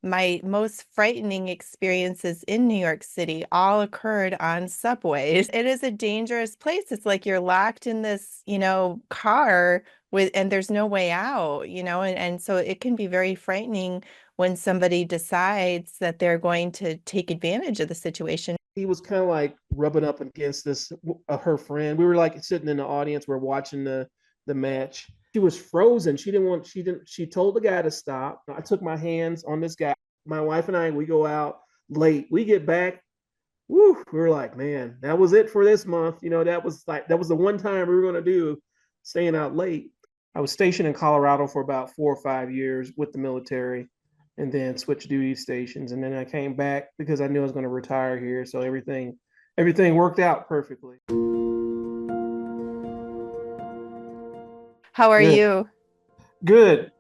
my most frightening experiences in New York City all occurred on subways. It is a dangerous place. It's like you're locked in this, car and there's no way out, and so it can be very frightening when somebody decides that they're going to take advantage of the situation. He was kind of like rubbing up against this her friend. We were like sitting in the audience, we're watching the match. She was frozen. She told the guy to stop. I took my hands on this guy. My wife and I, we go out late. We get back. Woo, we were like, man, that was it for this month. That was the one time we were going to do staying out late. I was stationed in Colorado for about 4 or 5 years with the military, and then switched duty stations. And then I came back because I knew I was going to retire here. So everything worked out perfectly. How are Good, you? good.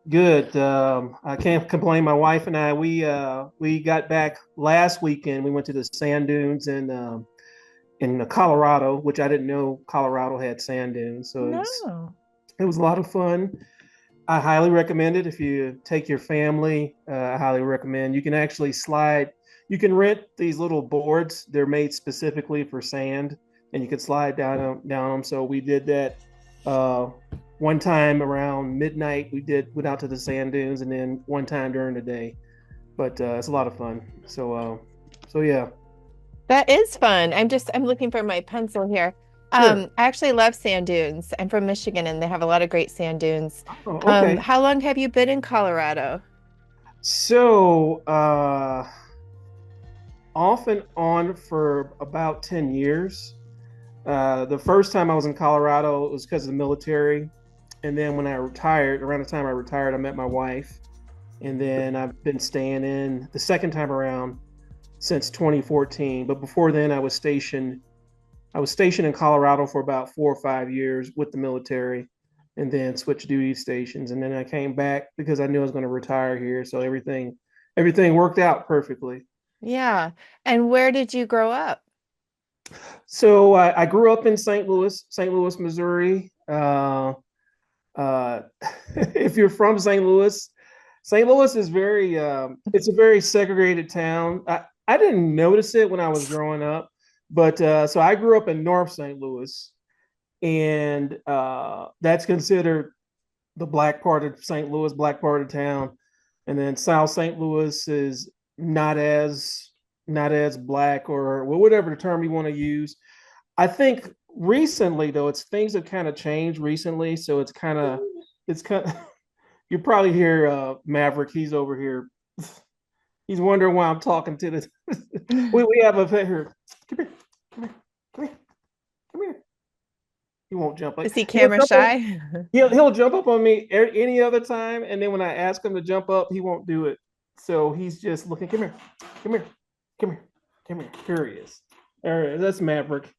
I can't complain. My wife and I, we got back last weekend. We went to the sand dunes in Colorado, which I didn't know Colorado had sand dunes. So No. it was a lot of fun. I highly recommend it if you take your family. I highly recommend. You can actually slide. You can rent these little boards. They're made specifically for sand, and you can slide down them. So we did that uh, one time around midnight. Went out to the sand dunes, and then one time during the day. But it's a lot of fun. So yeah, That is fun. I'm looking for my pencil here. sure. I actually love sand dunes. I'm from Michigan and they have a lot of great sand dunes. Oh, okay. How long have you been in Colorado? So off and on for about 10 years. The first time I was in Colorado, it was because of the military. And then when I retired, around the time I retired, I met my wife. And then I've been staying in the second time around since 2014. But before then, I was stationed in Colorado for about 4 or 5 years with the military, and then switched duty stations. And then I came back because I knew I was going to retire here. So everything worked out perfectly. Yeah. And where did you grow up? So I grew up in St. Louis, Missouri. Uh, if you're from St. Louis is it's a very segregated town. I didn't notice it when I was growing up, but so I grew up in North St. Louis, and that's considered the black part of St. Louis, black part of town, and then South St. Louis is not as not as black, or well, whatever the term you want to use. I think recently though, it's things have kind of changed recently, so it's kind of you probably hear Maverick. He's over here. He's wondering why I'm talking to this. We have a pet here. Come here, come here, come here, come here. He won't jump. Like Is he he'll camera jump on. shy? He'll jump up on me any other time, and then when I ask him to jump up, he won't do it. So he's just looking. Come here, come here, come here, come here. Here he is. All right, that's Maverick.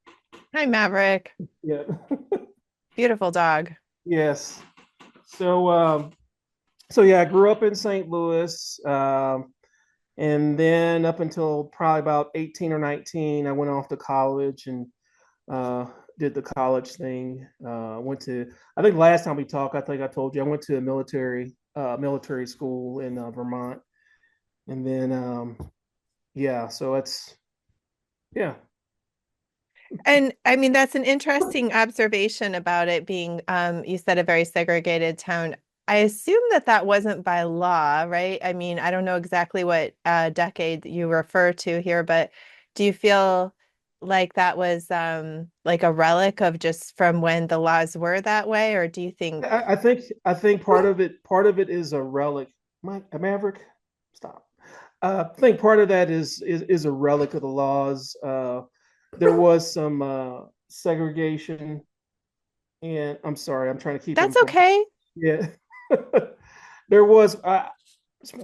Hi, Maverick. Yeah. Beautiful dog. Yes. So so yeah, I grew up in St. Louis, and then up until probably about 18 or 19, I went off to college and uh, did the college thing. Went to, I think last time we talked, I think I told you I went to a military school in Vermont, and then yeah, so it's yeah. And I mean, that's an interesting observation about it being, you said a very segregated town. I assume that that wasn't by law, right? I mean, I don't know exactly what decade you refer to here, but do you feel like that was like a relic of just from when the laws were that way, or do you think? I think part of it is a relic. Mike Maverick, stop. I think part of that is a relic of the laws. There was some segregation, and I'm sorry, I'm trying to keep him That's quiet. okay. Yeah, there was.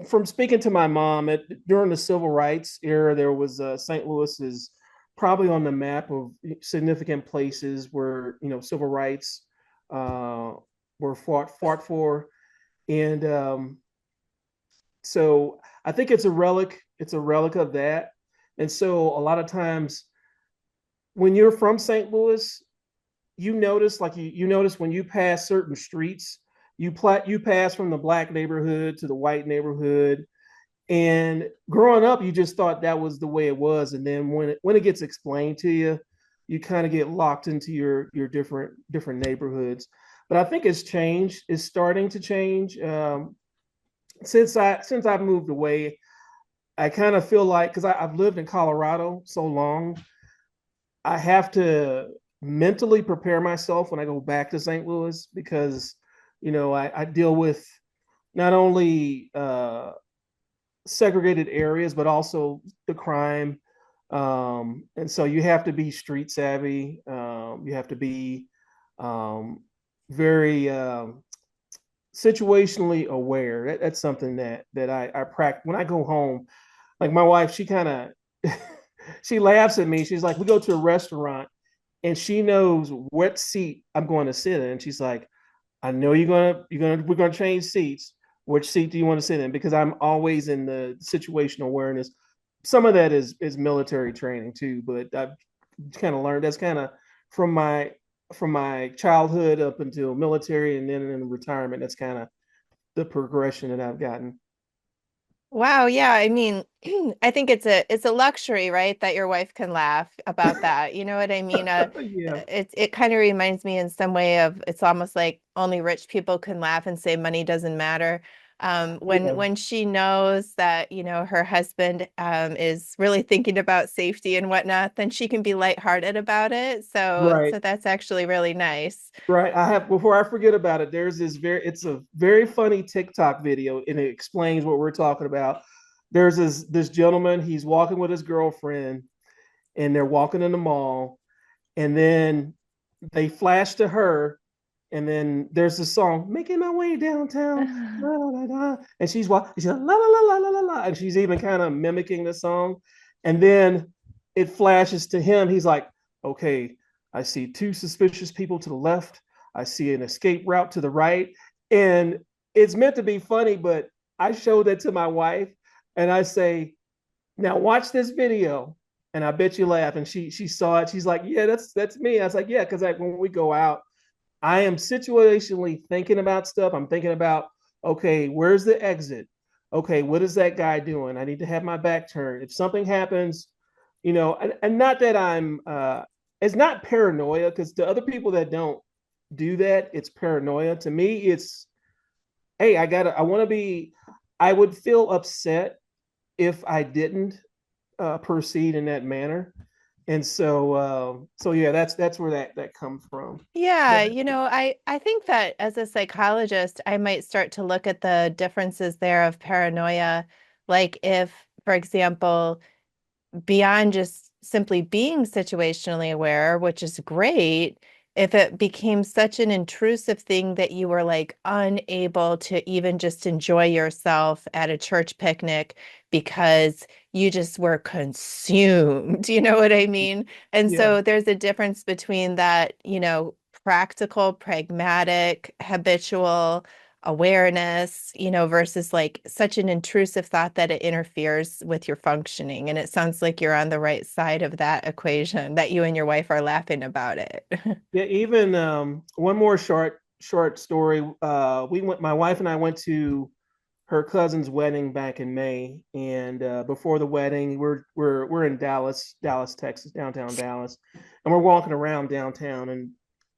From speaking to my mom, during the civil rights era, there was St. Louis is probably on the map of significant places where civil rights uh, were fought for, and so I think it's a relic. It's a relic of that, and so a lot of times when you're from St. Louis, you notice you notice when you pass certain streets, you pass from the black neighborhood to the white neighborhood, And growing up, you just thought that was the way it was. And then when it gets explained to you, you kind of get locked into your different neighborhoods. But I think it's changed. It's starting to change. Since I've moved away, I kind of feel like, because I've lived in Colorado so long, I have to mentally prepare myself when I go back to St. Louis, because I deal with not only segregated areas, but also the crime. And so you have to be street savvy. You have to be um, very situationally aware. That's something that I practice when I go home. Like my wife, she kind of she laughs at me. She's like, we go to a restaurant, and she knows what seat I'm going to sit in. She's like, I know we're gonna change seats. Which seat do you want to sit in? Because I'm always in the situational awareness. Some of that is military training too, but I've kind of learned that's kind of from my from my childhood up until military, and then in retirement. That's kind of the progression that I've gotten. Wow, yeah. I mean, I think it's a luxury, right, that your wife can laugh about that. You know what I mean? Yeah, It kind of reminds me in some way of it's almost like only rich people can laugh and say money doesn't matter. yeah, When she knows that, her husband is really thinking about safety and whatnot, then she can be lighthearted about it. So right. that's actually really nice. Right. I have, before I forget about it, it's a very funny TikTok video, and it explains what we're talking about. There's this gentleman, he's walking with his girlfriend, and they're walking in the mall, and then they flash to her, and then there's the song "Making My Way Downtown," la, la, la, la, and she's walking, she's like, la la la la la la la, and she's even kind of mimicking the song, and then it flashes to him. He's like, "Okay, I see two suspicious people to the left. I see an escape route to the right," and it's meant to be funny, but I showed that to my wife, and I say, "Now watch this video." And I bet you laugh. And she saw it. She's like, "Yeah, that's me." I was like, "Yeah," because like when we go out, I am situationally thinking about stuff. I'm thinking about, okay, where's the exit? Okay, what is that guy doing? I need to have my back turned. If something happens, and not that it's not paranoia, because to other people that don't do that, it's paranoia. To me, it's, hey, I want to be, I would feel upset if I didn't proceed in that manner. And so yeah, that's where that comes from. Yeah, I think that as a psychologist, I might start to look at the differences there of paranoia. Like if, for example, beyond just simply being situationally aware, which is great, if it became such an intrusive thing that you were like unable to even just enjoy yourself at a church picnic because you just were consumed, you know what I mean? And Yeah. so there's a difference between that, practical, pragmatic, habitual awareness, versus like such an intrusive thought that it interferes with your functioning. And it sounds like you're on the right side of that equation, that you and your wife are laughing about it. Yeah, even one more short story. My wife and I went to her cousin's wedding back in May, and before the wedding, we're in Dallas, Texas, downtown Dallas, and we're walking around downtown. And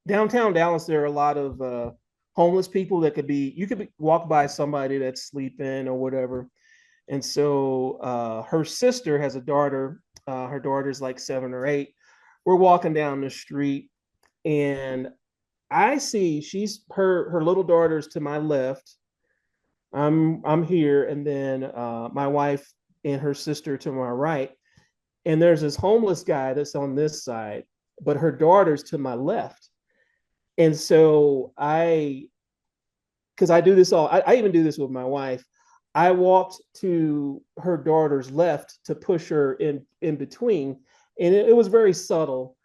downtown Dallas, there are a lot of homeless people that you could walk by somebody that's sleeping or whatever. And so her sister has a daughter. Her daughter's like 7 or 8. We're walking down the street, and I see her little daughter's to my left. I'm here, and then my wife and her sister to my right, and there's this homeless guy that's on this side, but her daughter's to my left. And so because I do this I even do this with my wife. I walked to her daughter's left to push her in between, and it was very subtle.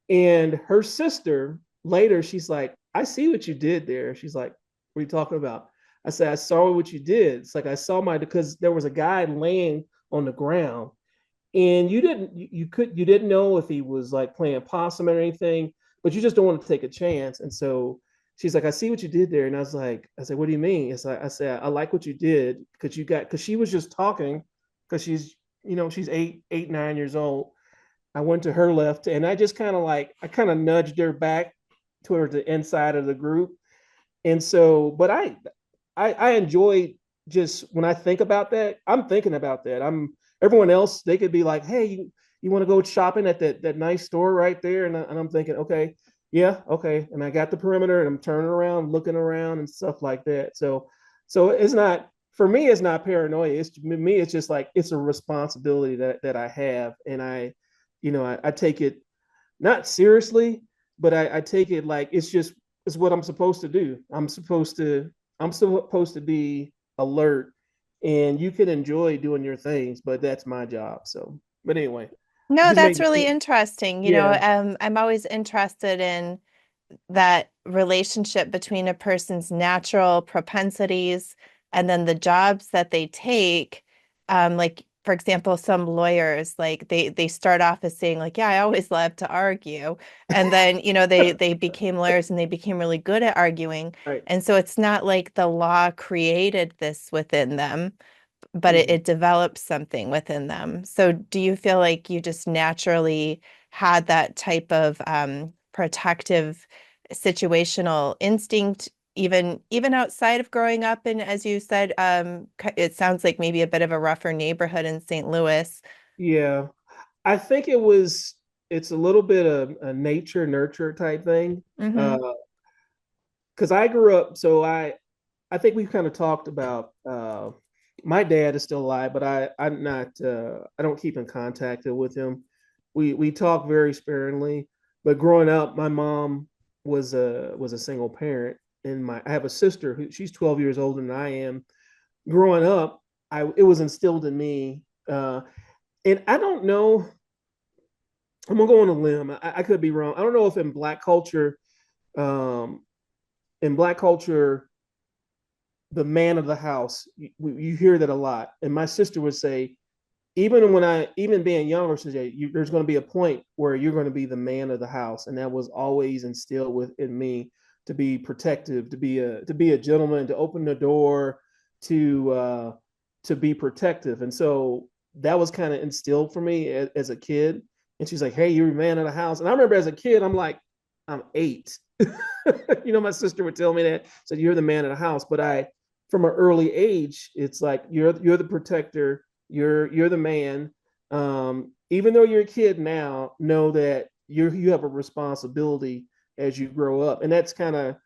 And her sister later, she's like, I see what you did there. She's like, what are you talking about? I said, I saw what you did. It's like I saw because there was a guy laying on the ground, and you didn't know if he was like playing possum or anything, but you just don't want to take a chance. And so she's like, I see what you did there. And I said, what do you mean? It's like, I said, I like what you did because she was just talking because she's 9 years old. I went to her left and I just I kind of nudged her back towards the inside of the group. And so, but I enjoy just when I think about that, I'm thinking about that. Everyone else, they could be like, hey, you want to go shopping at that nice store right there? And I'm thinking, okay, yeah, okay. And I got the perimeter and I'm turning around, looking around and stuff like that. So it's not, for me, it's not paranoia. It's just like, it's a responsibility that I have. And I take it not seriously, but I take it like it's what I'm supposed to do. I'm supposed to be alert, and you can enjoy doing your things, but that's my job. So, but anyway, it No, just made that's me really think. interesting. Yeah, I'm always interested in that relationship between a person's natural propensities and then the jobs that they take. Like, for example, some lawyers, like they start off as saying, like, yeah, I always love to argue. And then, they became lawyers and they became really good at arguing. right. And so it's not like the law created this within them, but it, Mhm. it develops something within them. So do you feel like you just naturally had that type of protective situational instinct even outside of growing up and as you said, it sounds like maybe a bit of a rougher neighborhood in St. Louis. Yeah, I think it's a little bit of a nature nurture type thing. Mm-hmm. Because I grew up, so I think we've kind of talked about my dad is still alive, but I'm not I don't keep in contact with him. We talk very sparingly, but growing up, my mom was a single parent, and my I have a sister who she's 12 years older than I am. Growing up, I it was instilled in me, and I don't know. I'm gonna go on a limb. I could be wrong. I don't know if um, in black culture, the man of the house. You hear that a lot. And my sister would say, even being younger, there's going to be a point where you're going to be the man of the house, and that was always instilled within me to be protective, to be a gentleman, to open the door, to uh, to be protective, and so that was kind of instilled for me as a kid. And she's like, "Hey, you're the man of the house," and I remember as a kid, I'm like, I'm 8. My sister would tell me that, so you're the man of the house, but from an early age, it's like you're the protector, you're the man. Even though you're a kid now, know that you have a responsibility as you grow up, and that's kind of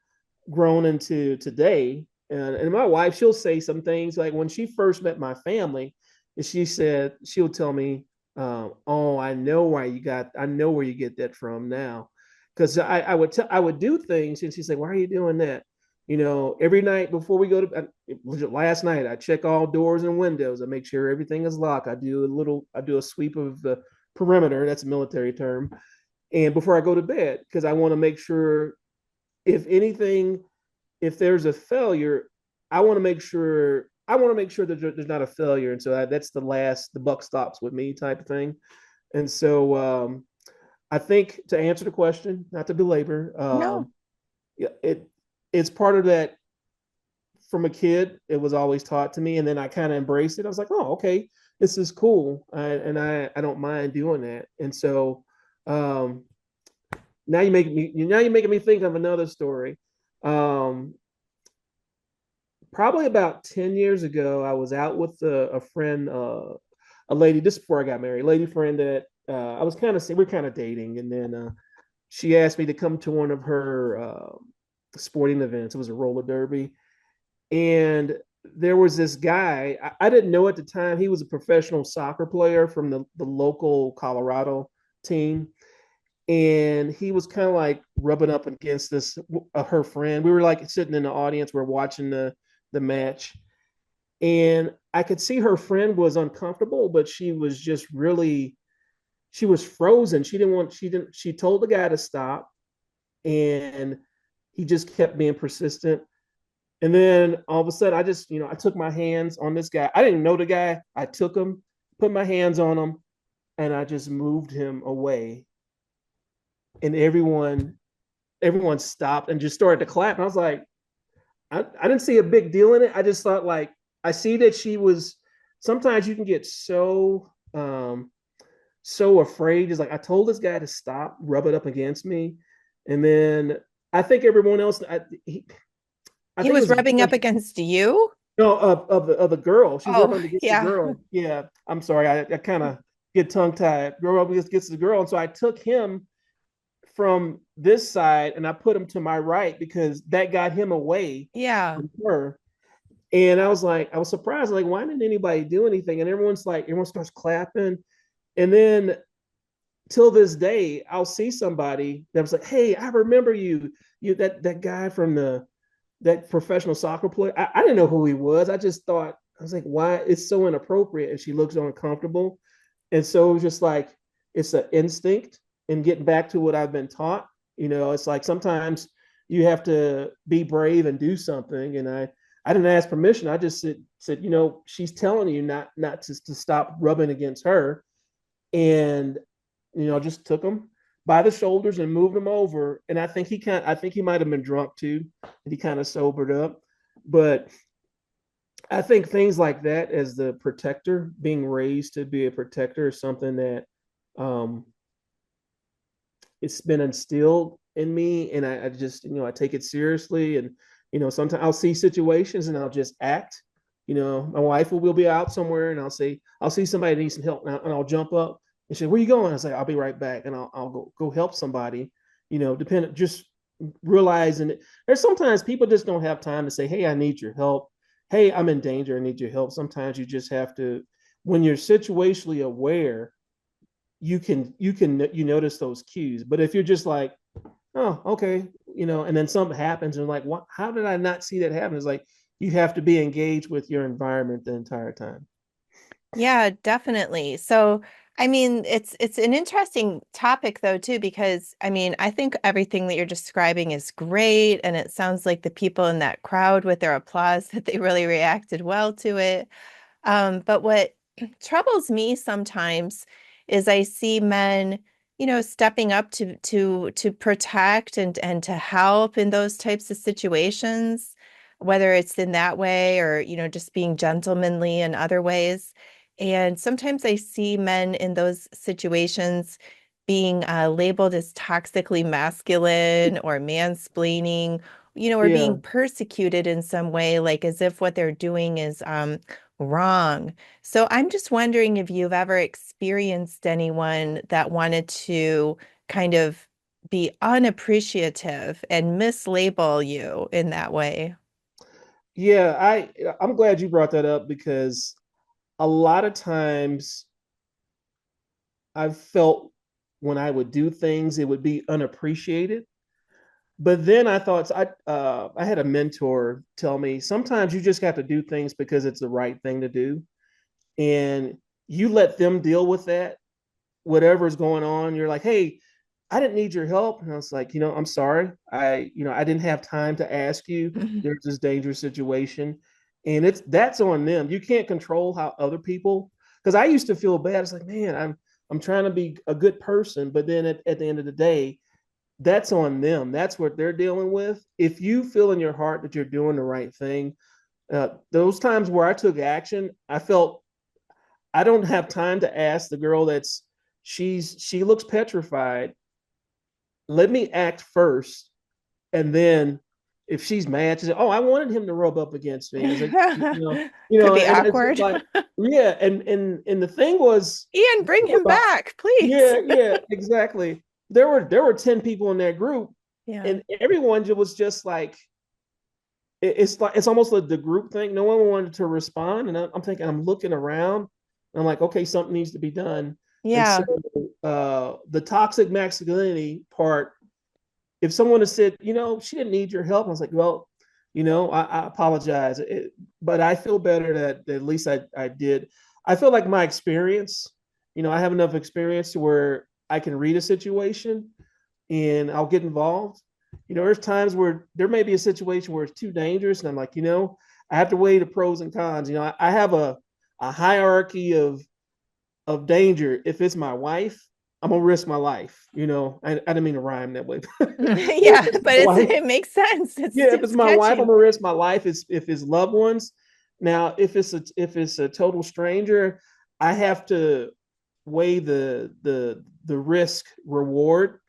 grown into today. And my wife, she'll say some things like when she first met my family, and she'll tell me, "Oh, I know where you get that from now," because I would do things, and she'd say, "Why are you doing that?" Every night before we go to last night, I check all doors and windows. I make sure everything is locked. I do a sweep of the perimeter. That's a military term. And before I go to bed, because I want to make sure if anything, if there's a failure, I want to make sure that there's not a failure. And so that's the buck stops with me type of thing. And so I think to answer the question, not to belabor, No. yeah, it's part of that. From a kid, it was always taught to me, and then I kind of embraced it. I was like, oh, okay, this is cool, and I don't mind doing that. And so um, now you're making me think of another story. Um, Probably about 10 years ago, I was out with a friend, a lady. This is before I got married, lady friend that I was kind of we're kind of dating, and then she asked me to come to one of her sporting events. It was a roller derby, and there was this guy I didn't know at the time. He was a professional soccer player from the local Colorado team, and he was kind of like rubbing up against this her friend. We were like sitting in the audience, we're watching the match, and I could see her friend was uncomfortable, but she was frozen. She told the guy to stop, and he just kept being persistent. And then all of a sudden, I took my hands on this guy. I didn't know the guy. I took him, put my hands on him, and I just moved him away. And everyone everyone stopped and just started to clap. And I was like, I didn't see a big deal in it. I just thought like, I see that she was, sometimes you can get so afraid. Just like, I told this guy to stop, rub it up against me. And then I think everyone else, I He think it was was rubbing up against you? no, of the girl. She's Oh, rubbing against the yeah. girl. Yeah, I'm sorry. I kind of get tongue tied. Girl up against the girl, and so I took him from this side and I put him to my right because that got him away Yeah. from her. And I was surprised. Like, why didn't anybody do anything? And everyone starts clapping. And then till this day, I'll see somebody that was like, "Hey, I remember you. You that guy from that professional soccer player." I didn't know who he was. I just thought, I was like, why? It's so inappropriate. And she looks uncomfortable. And so it was just like, it's an instinct. And getting back to what I've been taught, it's like sometimes you have to be brave and do something. And I didn't ask permission. I just said, she's telling you not to stop rubbing against her. And, just took him by the shoulders and moved him over. And I think he might have been drunk too. And he kind of sobered up. But I think things like that, as the protector, being raised to be a protector, is something that um, it's been instilled in me, and I just I take it seriously, and sometimes I'll see situations and I'll just act. My wife will be out somewhere, and I'll see somebody needs some help, and I'll jump up and say, "Where you going?" I say, "I'll be right back," and I'll go help somebody. Depending, just realizing it. There's sometimes people just don't have time to say, "Hey, I need your help." Hey, I'm in danger. I need your help. Sometimes you just have to, when you're situationally aware, you notice those cues. But if you're just like, oh, okay, and then something happens and like, what? How did I not see that happen? It's like you have to be engaged with your environment the entire time. Yeah, definitely. So, I mean, it's an interesting topic though too, because I mean, I think everything that you're describing is great, and it sounds like the people in that crowd with their applause that they really reacted well to it. But what troubles me sometimes is I see men, stepping up to protect and to help in those types of situations, whether it's in that way or, just being gentlemanly in other ways. And sometimes I see men in those situations being labeled as toxically masculine or mansplaining, or Yeah, being persecuted in some way, like as if what they're doing is wrong. So I'm just wondering if you've ever experienced anyone that wanted to kind of be unappreciative and mislabel you in that way. yeah. I'm glad you brought that up because a lot of times I've felt when I would do things, it would be unappreciated. But then I thought, I had a mentor tell me sometimes you just have to do things because it's the right thing to do, and you let them deal with that, whatever's going on. You're like, hey, I didn't need your help. And I was like, I'm sorry. I didn't have time to ask you. There's this dangerous situation. And that's on them. You can't control how other people, because I used to feel bad. It's like, man, I'm trying to be a good person. But then at the end of the day, that's on them. That's what they're dealing with. If you feel in your heart that you're doing the right thing, those times where I took action, I felt I don't have time to ask the girl she looks petrified. Let me act first, and then if she's mad, she said, "Oh, I wanted him to rub up against me." I was like, Could be and it's just awkward. like, yeah, and the thing was, Ian, bring him about, back, please. yeah, exactly. There were 10 people in that group, Yeah. and everyone was just like, it's like it's almost like the group thing. No one wanted to respond, and I'm thinking, I'm looking around, and I'm like, okay, something needs to be done. And so Yeah. the toxic masculinity part, if someone has said, she didn't need your help, I was like, well, I apologize, but I feel better that at least I did. I feel like my experience, I have enough experience to where I can read a situation and I'll get involved. There's times where there may be a situation where it's too dangerous, and I'm like, I have to weigh the pros and cons. I have a hierarchy of danger. If it's my wife, I'm gonna risk my life. I didn't mean to rhyme that way. Yeah, but Wife, it makes sense. It's yeah, if it's it's my wife, I'm catchy. gonna risk my life. It's if it's loved ones. Now, if it's a total stranger, I have to weigh the risk reward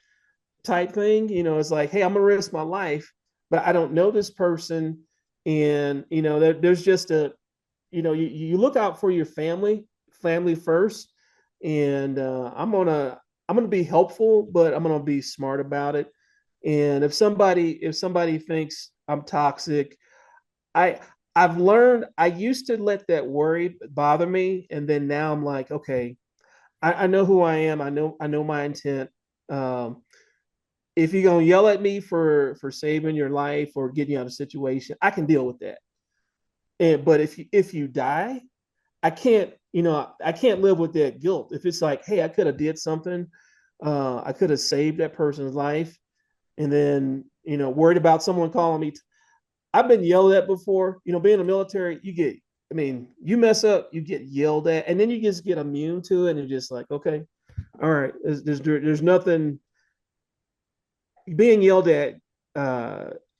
type thing. It's like, hey, I'm gonna risk my life, but I don't know this person, and there's just you look out for your family first, and I'm gonna be helpful, but I'm gonna be smart about it. And if somebody thinks I'm toxic, I I've learned I used to let that worry bother me, and then now I'm like, okay, I know who I am. I know my intent. Um, if you're gonna yell at me for saving your life or getting you out of a situation, I can deal with that. But if you die, I can't live with that guilt. If it's like, hey, I could have did something, I could have saved that person's life, and then worried about someone calling me. I've been yelled at before. Being in the military, you mess up, you get yelled at, and then you just get immune to it, and you're just like, okay, all right, there's nothing. Being yelled at,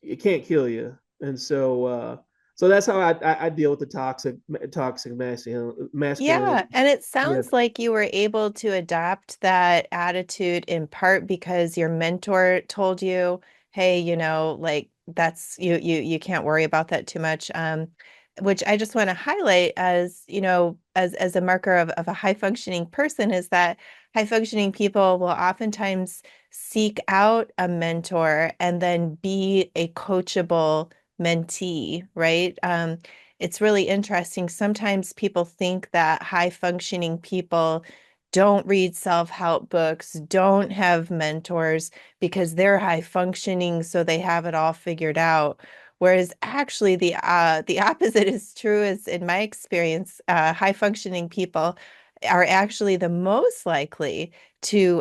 it can't kill you, and so that's how I deal with the toxic Yeah, masculinity. and it Yeah. sounds like you were able to adapt that attitude in part because your mentor told you, "Hey, like that's you can't worry about that too much." Which I just want to highlight as, as a marker of a high functioning person is that high functioning people will oftentimes seek out a mentor and then be a coachable mentee, right? It's really interesting. Sometimes people think that high functioning people don't read self-help books, don't have mentors because they're high functioning, so they have it all figured out. Whereas actually the opposite is true, is in my experience, high functioning people are actually the most likely to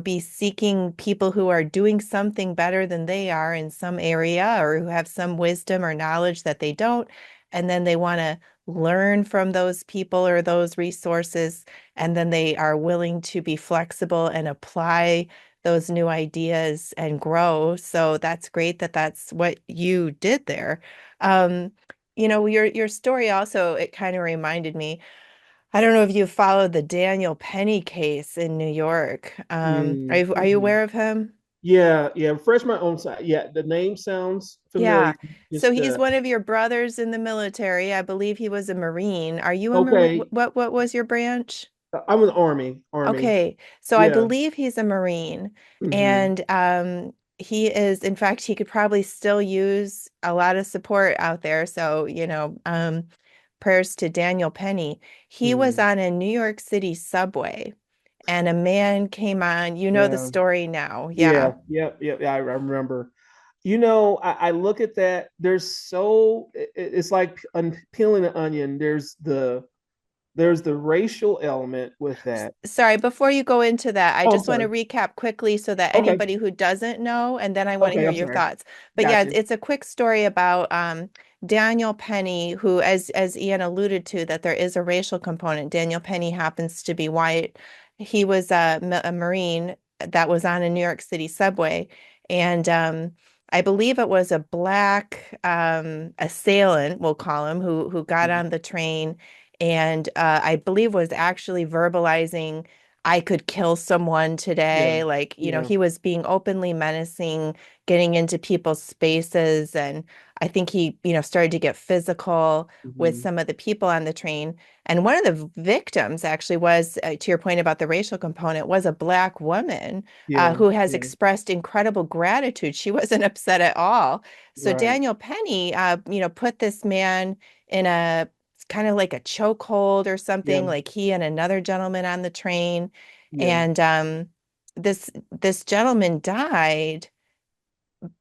be seeking people who are doing something better than they are in some area or who have some wisdom or knowledge that they don't, and then they want to learn from those people or those resources, and then they are willing to be flexible and apply those new ideas and grow. So that's great that that's what you did there. Um, your story also, it kind of reminded me. I don't know if you followed the Daniel Penny case in New York. Are you Mm-hmm. aware of him? Yeah, yeah. Refresh my own side. Yeah, the name sounds familiar. Yeah. So Just he's one of your brothers in the military. I believe he was a Marine. Are you a Marine? okay. What was your branch? I'm in the army. Okay. So I Yeah. believe he's a Marine. Mm-hmm. And he is, in fact, he could probably still use a lot of support out there. So, prayers to Daniel Penny. He was Mm-hmm. on a New York City subway and a man came on. You know the Yeah. story now. Yeah. Yeah. Yep. Yep. Yeah, I remember. I look at that. It's like peeling an onion. There's the racial element with that. Sorry, before you go into that, I Oh, I'm just want to sorry. recap quickly so that Okay. anybody who doesn't know, and then I want to Okay. hear I'm your sorry. thoughts. But yeah, Got it's, you. it's a quick story about Daniel Penny, who, as Ian alluded to, that there is a racial component. Daniel Penny happens to be white. He was a Marine that was on a New York City subway, and I believe it was a black assailant, we'll call him, who got Mhm. on the train and I believe was actually verbalizing, I could kill someone Yeah. today. Like, Yeah. he was being openly menacing, getting into people's spaces. And I think he, started to get physical with Hmm. some of the people on the train. And one of the victims actually was, to your point about the racial component, was a black woman Yeah. who has Yeah. expressed incredible gratitude. She wasn't upset at all. So Right. Daniel Penny, put this man in a kind of like a chokehold or something, Yeah. like he and another gentleman on the train. Yeah. And this gentleman died,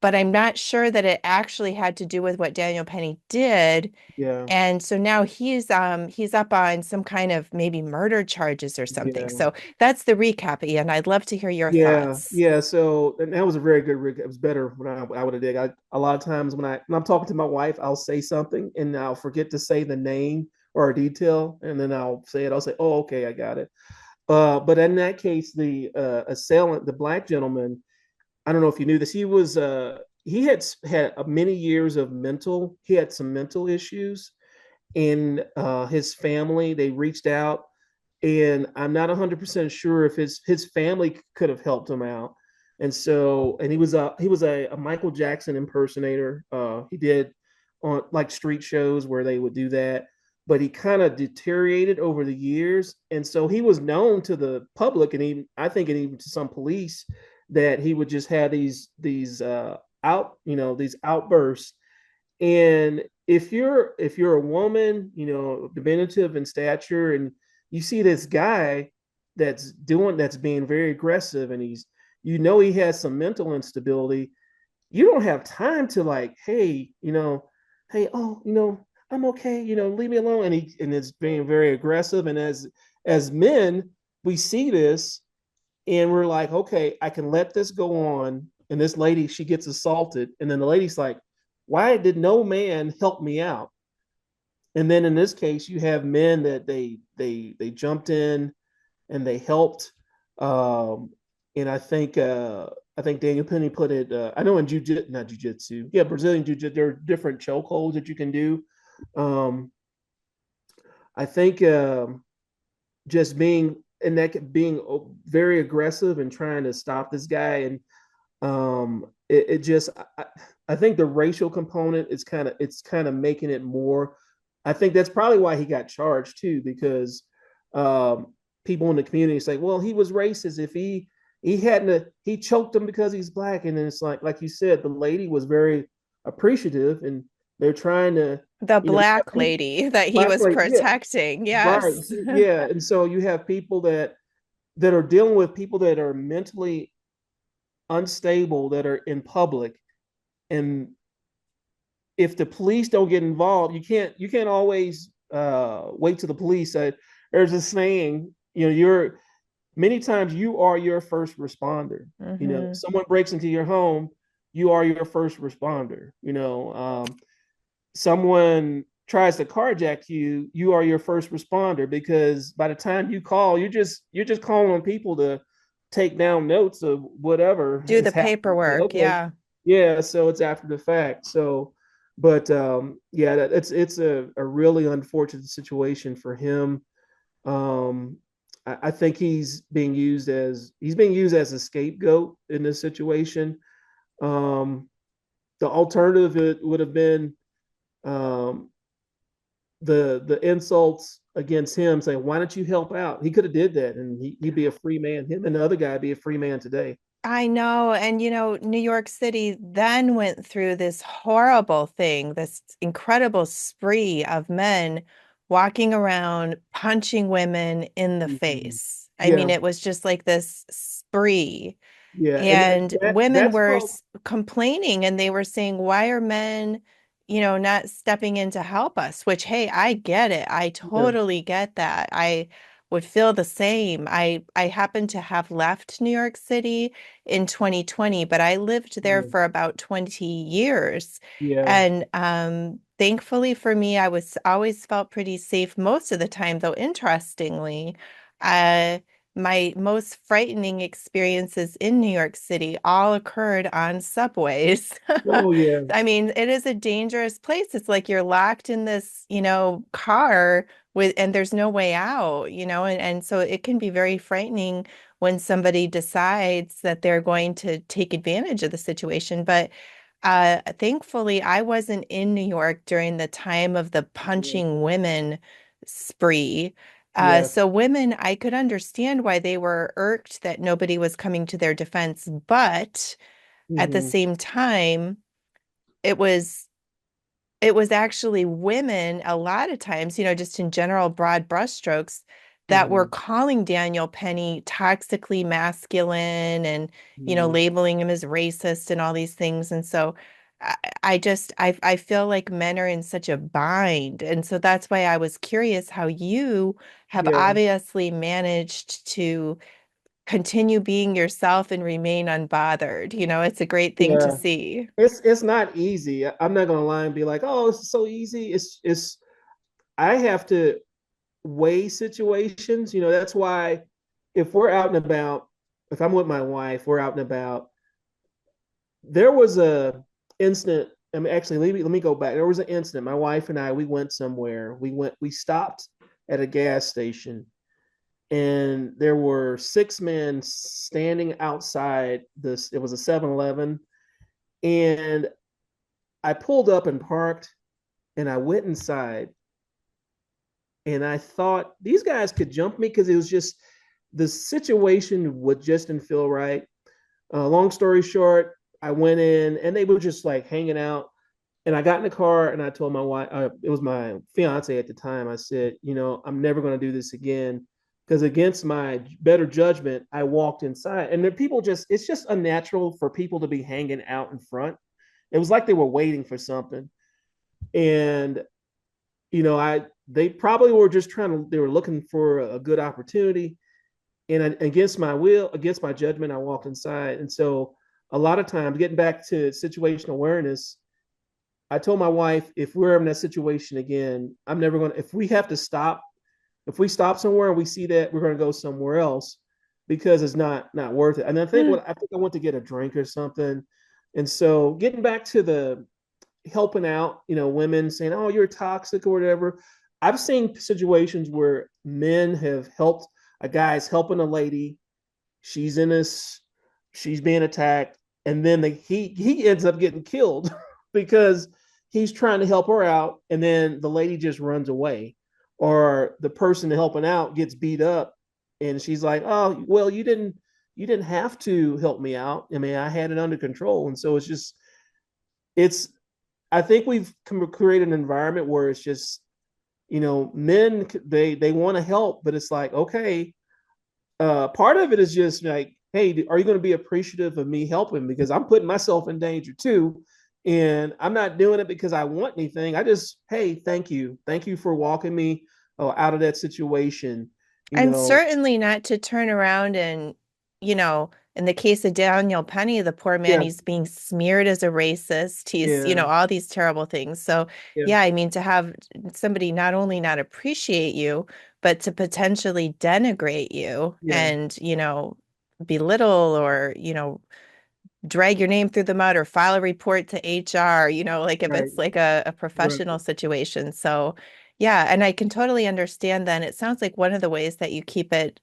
but I'm not sure that it actually had to do with what Daniel Penny did. Yeah. And so now he's up on some kind of maybe murder charges or something. Yeah. So that's the recap, Ian. I'd love to hear your Yeah, thoughts. yeah. So and that was a very good rig. It was better when I would have did. A lot of times when I'm talking to my wife, I'll say something and I'll forget to say the name or a detail, and then I'll say it. I'll say, "Oh, okay, I got it." But in that case, the assailant, the black gentleman, I don't know if you knew this. He had many years of mental. He had some mental issues in his family. They reached out, and I'm not 100% sure if his family could have helped him out. And so, and he was a Michael Jackson impersonator. He did on like street shows where they would do that, but he kind of deteriorated over the years, and so he was known to the public, and even I think, and even to some police, that he would just have these outbursts. And if you're a woman, diminutive in stature, and you see this guy that's being very aggressive, and he has some mental instability, you don't have time to like, hey, hey, oh, I'm okay, leave me alone. And it's being very aggressive. And as men, we see this and we're like, okay, I can let this go on. And this lady, she gets assaulted, and then the lady's like, why did no man help me out? And then in this case, you have men that they jumped in and they helped. Um, and I think Daniel Penny put it. I know in not jujitsu, yeah, Brazilian jiu-jitsu, there are different chokeholds that you can do. Um, I think just being very aggressive and trying to stop this guy, and it just I think the racial component is kind of making it more. I think that's probably why he got charged too, because um, people in the community say, well, he was racist. If he hadn't he choked him because he's black. And then it's like you said, the lady was very appreciative, and they're trying to, The you have black people, lady that he black was lady, yeah, protecting. right, Yes. yeah. And so you have people that are dealing with people that are mentally unstable, that are in public. And if the police don't get involved, you can't always wait till the police. There's a saying, you're many times you are your first responder. Hmm. Someone breaks into your home, you are your first responder. Someone tries to carjack you, you are your first responder, because by the time you call, you're just calling on people to take down notes of whatever Do has the happened. paperwork. Okay, Yeah. yeah, so it's after the fact. So, but yeah, it's a really unfortunate situation for him. Um, I think he's being used as a scapegoat in this situation. Um, the alternative would have been um, the insults against him, saying, "Why don't you help out?" He could have did that, and he'd be a free man. Him and the other guy be a free man today. I know. And, New York City then went through this horrible thing, this incredible spree of men walking around punching women in the Mhm. face. I mean, Yeah, it was just like this spree. yeah, and And women that's were called, complaining and they were saying, why are men, not stepping in to help us? Which, hey, I get it. I yeah, totally get that. I would feel the same. I happen to have left New York City in 2020, but I lived there yeah, for about 20 years. yeah. And thankfully for me, I was always felt pretty safe most of the time, though interestingly. Uh, my most frightening experiences in New York City all occurred on subways. Oh yeah, I mean, it is a dangerous place. It's like you're locked in this, car and there's no way out, and so it can be very frightening when somebody decides that they're going to take advantage of the situation. But thankfully, I wasn't in New York during the time of the yeah, punching women spree. yeah. So women, I could understand why they were irked that nobody was coming to their defense, but at the Hmm. same time, it was it was actually women a lot of times, just in general, broad brushstrokes, that were Hmm. calling Daniel Penny toxically masculine and, Hmm. labeling him as racist and all these things. And so I feel like men are in such a bind. And so that's why I was curious how you have Yeah, obviously managed to continue being yourself and remain unbothered. It's a great thing to yeah. see. It's not easy. I'm not gonna lie and be like, oh, this is so easy. It's I have to weigh situations. That's why if we're out and about, if I'm with my wife, we're out and about. There was a incident. I mean, actually, let me go back. There was an incident. My wife and I, we went somewhere. We stopped at a gas station, and there were six men standing outside this. It was a 7-Eleven, and I pulled up and parked, and I went inside, and I thought these guys could jump me because it was just the situation would just didn't feel right. Long story short, I went in and they were just like hanging out. And I got in the car and I told my wife, it was my fiance at the time. I said, I'm never going to do this again because against my better judgment, I walked inside. And the people it's just unnatural for people to be hanging out in front. It was like they were waiting for something. And, they probably were just they were looking for a good opportunity. And against my will, against my judgment, I walked inside. And so a lot of times, getting back to situational awareness, I told my wife, if we're in that situation again, I'm never going to, if we have to stop, if we stop somewhere and we see that, we're going to go somewhere else because it's not worth it. And I think I went to get a drink or something. And so getting back to the helping out, women saying, oh, you're toxic or whatever. I've seen situations where men have helped, a guy's helping a lady, she's in this, she's being attacked, and then he ends up getting killed because he's trying to help her out, and then the lady just runs away, or the person helping out gets beat up, and she's like, "Oh, well, you didn't have to help me out. I mean, I had it under control." And so it's. I think we've created an environment where it's just, men they want to help, but it's like, okay, part of it is just like, hey, are you going to be appreciative of me helping? Because I'm putting myself in danger too. And I'm not doing it because I want anything. I just, hey, thank you. Thank you for walking me out of that situation. You And know, certainly not to turn around and, you know, in the case of Daniel Penny, the poor man, yeah, he's being smeared as a racist. He's, yeah, all these terrible things. So, yeah, yeah, I mean, to have somebody not only not appreciate you, but to potentially denigrate you yeah, and, belittle or, drag your name through the mud or file a report to HR, like if right, it's like a right. professional situation. So, yeah, and I can totally understand then. It sounds like one of the ways that you keep it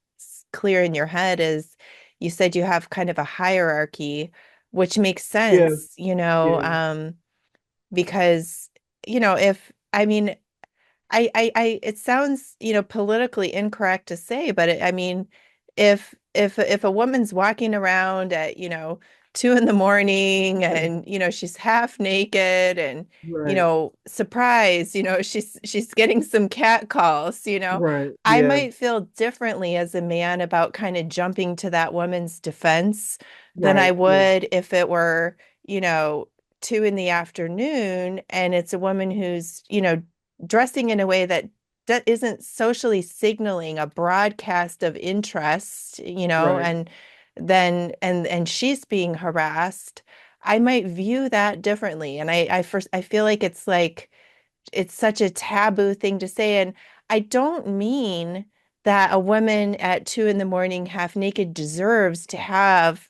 clear in your head is you said you have kind of a hierarchy, which makes Yeah, sense, yeah, because, if, I mean, it sounds, politically incorrect to say, but I mean, if a woman's walking around at, 2 in the morning and, she's half naked and, right, surprise, she's getting some cat calls, right, I yeah, might feel differently as a man about kind of jumping to that woman's defense than I right, yeah, would if it were, you know, 2 in the afternoon and it's a woman who's, dressing in a way that isn't socially signaling a broadcast of interest, right, and then and she's being harassed, I might view that differently. And I feel like it's such a taboo thing to say. And I don't mean that a woman at 2 in the morning half naked deserves to have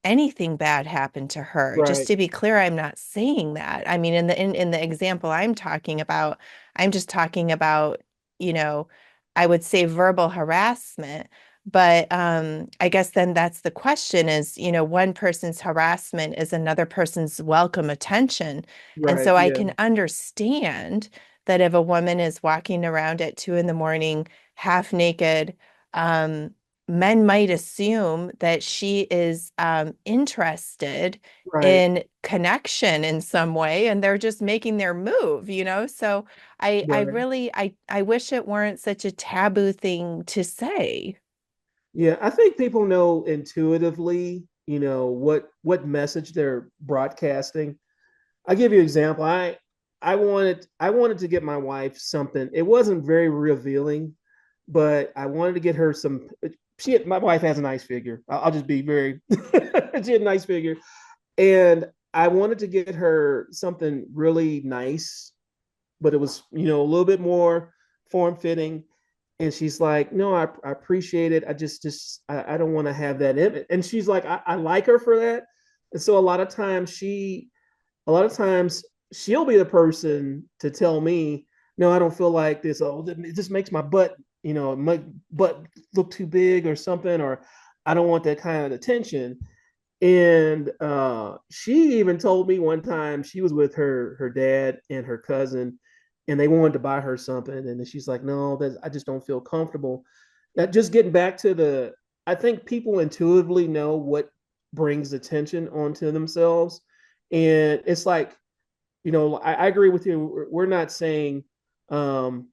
anything bad happened to her. Just right, to be clear, I'm not saying that. I mean, in the example I'm talking about, I'm just talking about, you know, I would say verbal harassment. But I guess then that's the question is, one person's harassment is another person's welcome attention. And right, so I yeah, can understand that if a woman is walking around at 2 in the morning, half naked, um, men might assume that she is interested right, in connection in some way, and they're just making their move. So I right. really I wish it weren't such a taboo thing to say. Yeah, I think people know intuitively, what message they're broadcasting. I'll give you an example. I wanted to get my wife something. It wasn't very revealing, but I wanted to get her some. My wife has a nice figure. I'll just be very. She had a nice figure, and I wanted to get her something really nice, but it was a little bit more form fitting. And she's like, no, I appreciate it. I don't want to have that image. And she's like, I like her for that. And so a lot of times she'll be the person to tell me, no, I don't feel like this. Oh, it just makes my butt, my butt look too big or something, or I don't want that kind of attention. And she even told me one time she was with her dad and her cousin, and they wanted to buy her something, and then she's like, "No, I just don't feel comfortable." That just getting back to I think people intuitively know what brings attention onto themselves, and it's like, I agree with you. We're not saying um,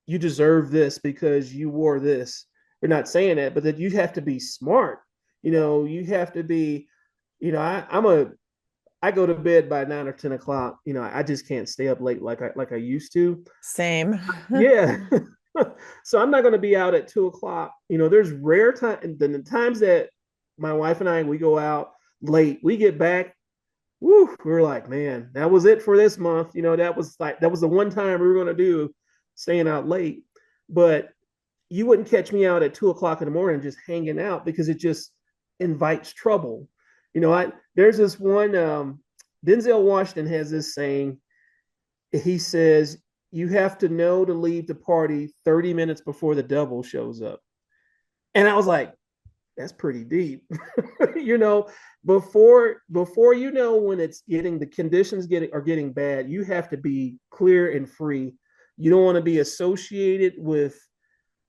you deserve this because you wore this. We're not saying that, but that you have to be smart. You have to be, I go to bed by 9 or 10 o'clock. I just can't stay up late like I used to. Same. Yeah. So I'm not going to be out at 2 o'clock. There's rare time, the times that my wife and I we go out late, we get back. Woo, we're like, man, that was it for this month. That was the one time we were going to do staying out late. But you wouldn't catch me out at 2 o'clock in the morning just hanging out because it just invites trouble. There's this one Denzel Washington has this saying. He says you have to know to leave the party 30 minutes before the devil shows up. And I was like, that's pretty deep. you know, before when it's getting the conditions are getting bad, you have to be clear and free. You don't want to be associated with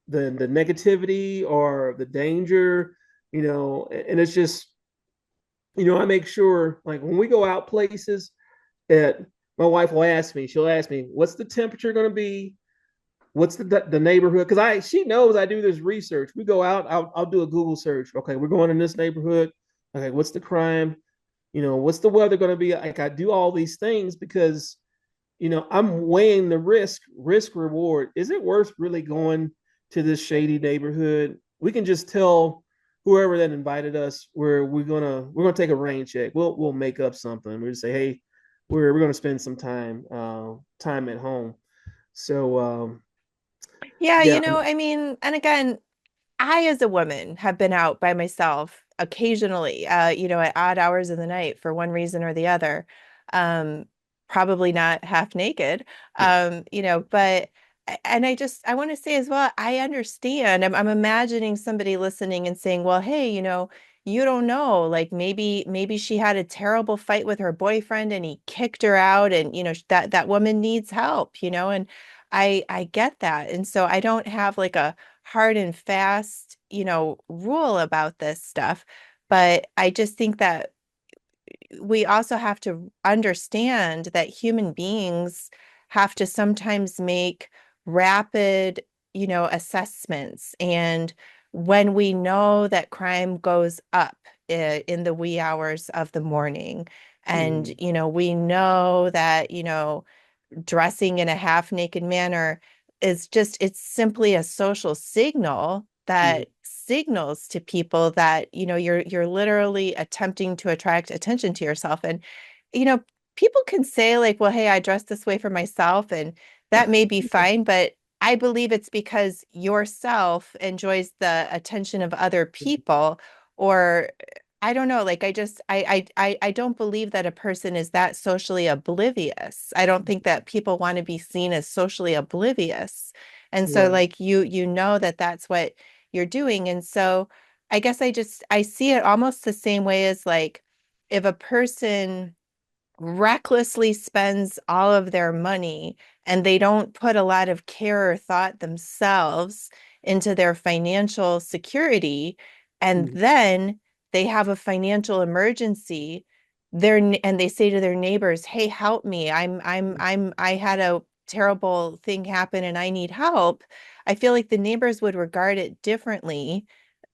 the negativity or the danger, and it's just, I make sure, like, when we go out places, that my wife will ask me, she'll ask me, what's the temperature going to be? What's the neighborhood? Because she knows I do this research. We go out, I'll do a Google search. Okay, we're going in this neighborhood. Okay, what's the crime? What's the weather going to be? Like, I do all these things because I'm weighing the risk reward. Is it worth really going to this shady neighborhood? We can just tell whoever that invited us where we're gonna take a rain check. We'll make up something. We just say, hey, we're gonna spend some time at home. So Yeah, yeah. I mean, and again, I, as a woman, have been out by myself occasionally, at odd hours of the night for one reason or the other. Um, Probably not half naked, but, and I want to say as well, I understand. I'm imagining somebody listening and saying, well, hey, you don't know, like maybe she had a terrible fight with her boyfriend and he kicked her out, and that woman needs help, and I get that. And so I don't have like a hard and fast, rule about this stuff. But I just think that we also have to understand that human beings have to sometimes make rapid, assessments. And when we know that crime goes up in the wee hours of the morning, and, Mm, we know that, dressing in a half naked manner it's simply a social signal mm, that signals to people that, you're literally attempting to attract attention to yourself. And, you know, people can say like, well, hey, I dressed this way for myself, and that may be fine, but I believe it's because yourself enjoys the attention of other people. Or I don't know, like I don't believe that a person is that socially oblivious. I don't think that people want to be seen as socially oblivious. And so right. like you know that that's what you're doing. And so I guess I see it almost the same way as like if a person recklessly spends all of their money and they don't put a lot of care or thought themselves into their financial security, and Mm, then they have a financial emergency, and they say to their neighbors, hey, help me, I had a terrible thing happen and I need help. I feel like the neighbors would regard it differently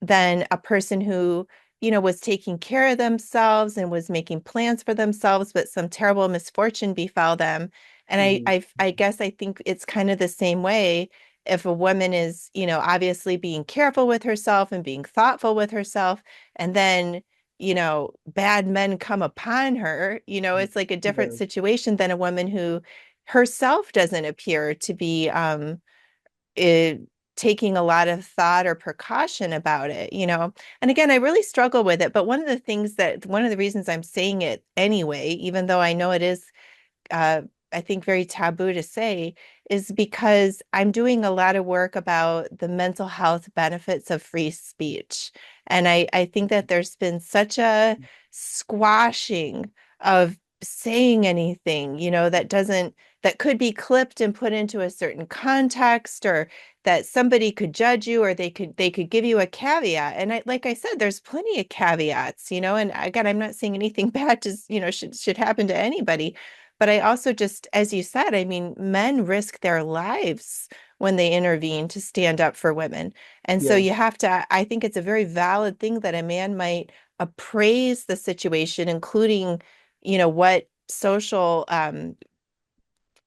than a person who, was taking care of themselves and was making plans for themselves, but some terrible misfortune befell them. And mm, I guess I think it's kind of the same way if a woman is, obviously being careful with herself and being thoughtful with herself, and then, bad men come upon her, it's like a different yeah. situation than a woman who herself doesn't appear to be taking a lot of thought or precaution about it, you know. And again, I really struggle with it. But one of the reasons I'm saying it anyway, even though I know it is uh, I think very taboo to say, is because I'm doing a lot of work about the mental health benefits of free speech. And I think that there's been such a squashing of saying anything, you know, that could be clipped and put into a certain context, or that somebody could judge you, or they could give you a caveat. And like I said, there's plenty of caveats, you know, and again, I'm not saying anything bad just, you know, should happen to anybody. But I also just, as you said, I mean, men risk their lives when they intervene to stand up for women. And so Yeah. you have to, I think it's a very valid thing that a man might appraise the situation, including, you know, what social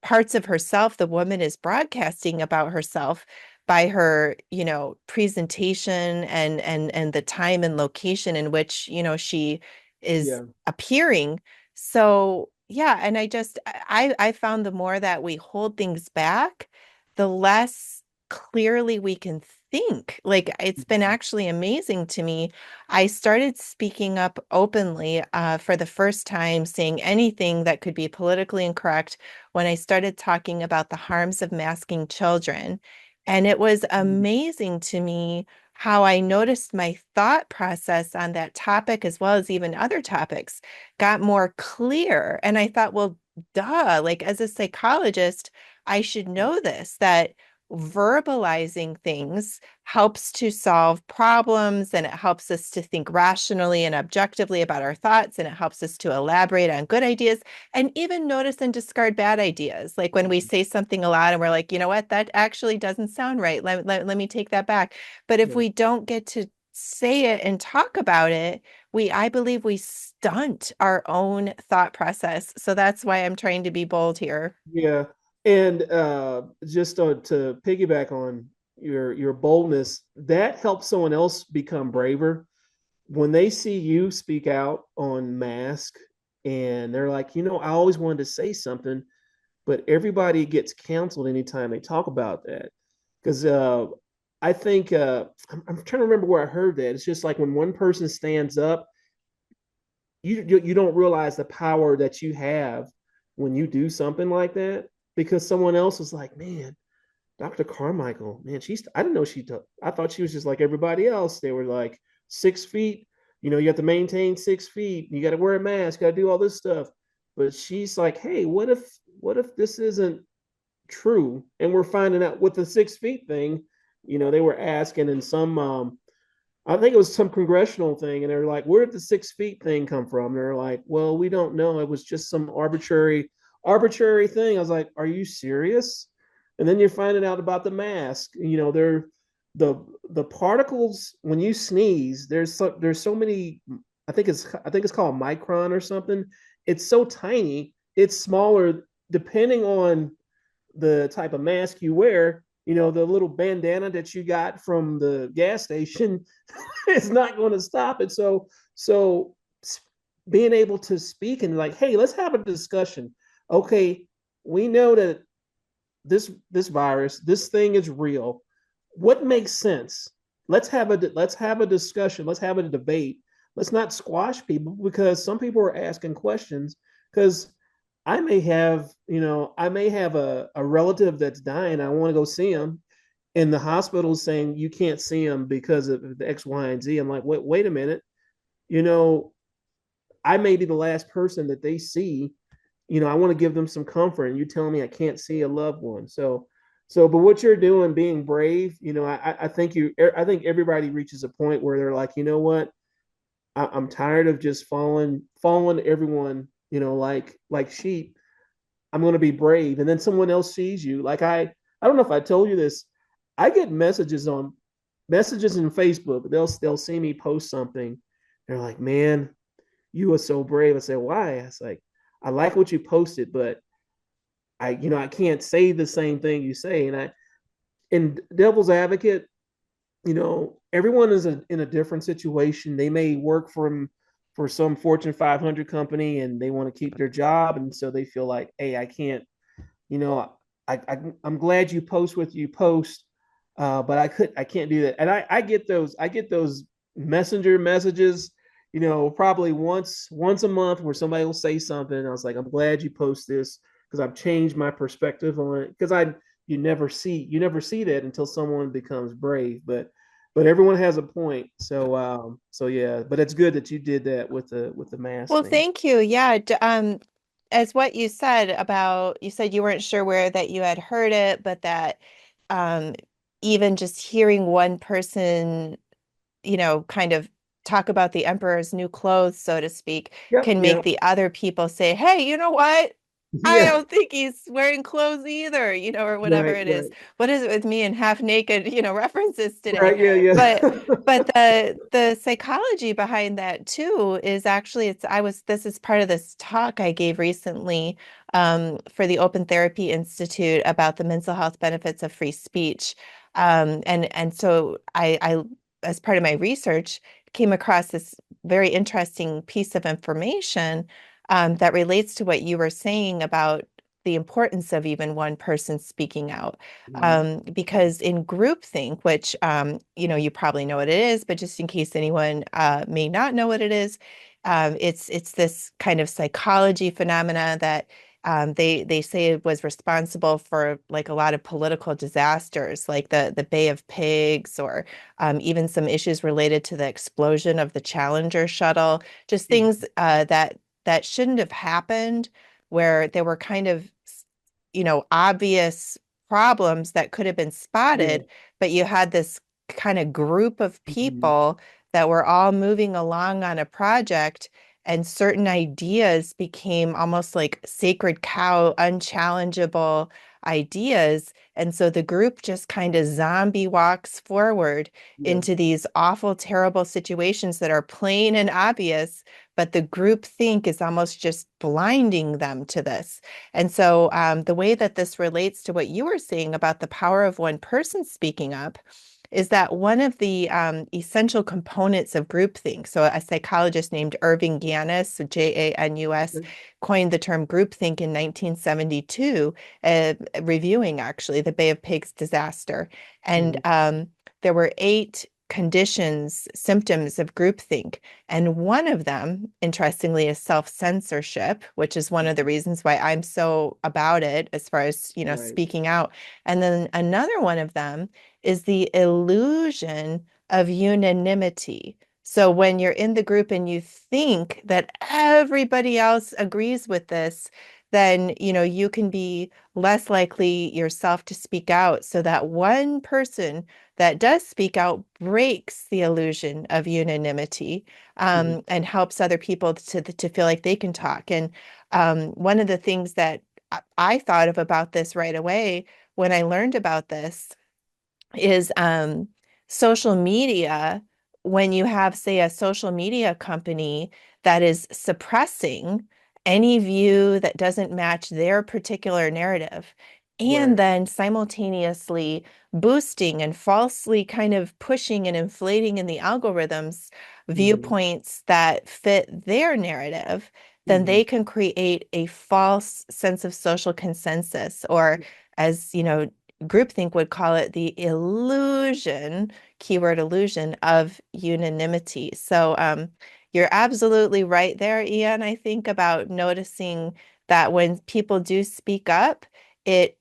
parts of herself the woman is broadcasting about herself by her, you know, presentation and the time and location in which, you know, she is Yeah. appearing. So yeah, and I found the more that we hold things back, the less clearly we can think. Like it's been actually amazing to me. I started speaking up openly for the first time, saying anything that could be politically incorrect when I started talking about the harms of masking children. And it was amazing to me how I noticed my thought process on that topic, as well as even other topics, got more clear. And I thought, well, duh, like as a psychologist, I should know this, that verbalizing things helps to solve problems, and it helps us to think rationally and objectively about our thoughts, and it helps us to elaborate on good ideas and even notice and discard bad ideas. Like when we say something a lot and we're like, you know what, that actually doesn't sound right. Let me take that back. But if Yeah. we don't get to say it and talk about it, I believe we stunt our own thought process. So that's why I'm trying to be bold here. Yeah. And just to piggyback on your boldness, that helps someone else become braver when they see you speak out on mask, and they're like, I always wanted to say something, but everybody gets canceled anytime they talk about that. Because I think I'm trying to remember where I heard that. It's just like when one person stands up, you don't realize the power that you have when you do something like that, because someone else is like, man, Dr. Carmichael, man, I didn't know I thought she was just like everybody else. They were like 6 feet, you have to maintain 6 feet, you got to wear a mask, got to do all this stuff. But she's like, hey, what if this isn't true? And we're finding out with the 6 feet thing, they were asking in some I think it was some congressional thing, and they're like, "Where did the 6 feet thing come from?" And they're like, "Well, we don't know. It was just some arbitrary thing." I was like, "Are you serious?" And then you're finding out about the mask. They're the particles when you sneeze. There's so many. I think it's called micron or something. It's so tiny. It's smaller depending on the type of mask you wear. The little bandana that you got from the gas station is not going to stop it. So being able to speak and like, hey, let's have a discussion. Okay, we know that this virus, this thing is real. What makes sense? Let's have a discussion. Let's have a debate. Let's not squash people, because some people are asking questions. Because I may have a relative that's dying. I want to go see him, and the hospital is saying you can't see him because of the X, Y, and Z. I'm like, wait a minute. You know, I may be the last person that they see. I want to give them some comfort, and you telling me I can't see a loved one. But what you're doing, being brave, I think everybody reaches a point where they're like, you know what, I'm tired of just following everyone, like sheep. I'm going to be brave. And then someone else sees you. Like I don't know if I told you this. I get messages in Facebook. They'll see me post something. They're like, man, you are so brave. I say, why? I was like, I like what you posted, but I can't say the same thing you say. And devil's advocate, everyone is in a different situation. They may work for some Fortune 500 company, and they want to keep their job. And so they feel like, hey, I can't, you know, I'm glad you post what you post. But I can't do that. And I get those messenger messages, probably once a month where somebody will say something. I was like, I'm glad you post this because I've changed my perspective on it. Because you never see that until someone becomes brave. But everyone has a point. So yeah. But it's good that you did that with the mask Well, thing. thank you. Yeah, as what you said about, you said you weren't sure where that you had heard it, but that um, even just hearing one person, kind of talk about the emperor's new clothes, so to speak, Yep. can make Yep. the other people say, "Hey, you know what? I Yeah. don't think he's wearing clothes either," or whatever Right. it is. Right. What is it with me and half naked, references today? Right. Yeah. But Yeah. but the psychology behind that too is actually this is part of this talk I gave recently for the Open Therapy Institute about the mental health benefits of free speech. And so I as part of my research came across this very interesting piece of information that relates to what you were saying about the importance of even one person speaking out. Mhm. Because in groupthink, which you probably know what it is, but just in case anyone may not know what it is, it's this kind of psychology phenomena that they say it was responsible for like a lot of political disasters, like the Bay of Pigs, or even some issues related to the explosion of the Challenger shuttle, just things that shouldn't have happened, where there were kind of, obvious problems that could have been Yeah. spotted, but you had this kind of group of Mhm. people that were all moving along on a project, and certain ideas became almost like sacred cow, unchallengeable ideas. And so the group just kind of zombie walks forward Yeah. into these awful, terrible situations that are plain and obvious, but the group think is almost just blinding them to this. And so the way that this relates to what you were saying about the power of one person speaking up is that one of the essential components of groupthink. So a psychologist named Irving Janus, so Janus, coined the term groupthink in 1972, reviewing actually the Bay of Pigs disaster. And Mhm. there were 8 symptoms of groupthink. And one of them, interestingly, is self-censorship, which is one of the reasons why I'm so about it as far as, Right. speaking out. And then another one of them is the illusion of unanimity. So when you're in the group and you think that everybody else agrees with this, then you can be less likely yourself to speak out. So that one person that does speak out breaks the illusion of unanimity, Mhm. and helps other people to feel like they can talk. And one of the things that I thought of about this right away when I learned about this is social media. When you have, say, a social media company that is suppressing any view that doesn't match their particular narrative, and Right. then simultaneously boosting and falsely kind of pushing and inflating in the algorithms Mhm. viewpoints that fit their narrative, then Mhm. they can create a false sense of social consensus, or, as groupthink would call it, the illusion, keyword illusion, of unanimity. So you're absolutely right there, Ian, I think, about noticing that when people do speak up, it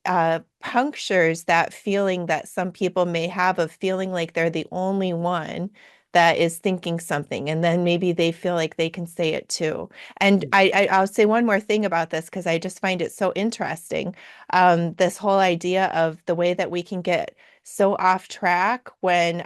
punctures that feeling that some people may have of feeling like they're the only one that is thinking something, and then maybe they feel like they can say it too. And I'll say one more thing about this because I just find it so interesting. This whole idea of the way that we can get so off track when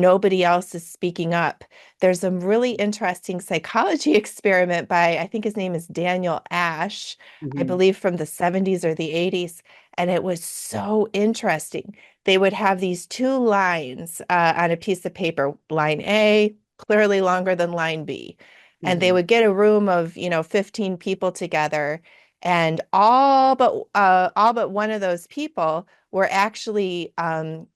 nobody else is speaking up. There's a really interesting psychology experiment by, I think his name is Daniel Ash, I Mhm. believe from the 70s or the 80s, and it was so interesting. They would have these 2 lines on a piece of paper, line A, clearly longer than line B. And they Mhm. would get a room of, 15 people together, and all but one of those people were actually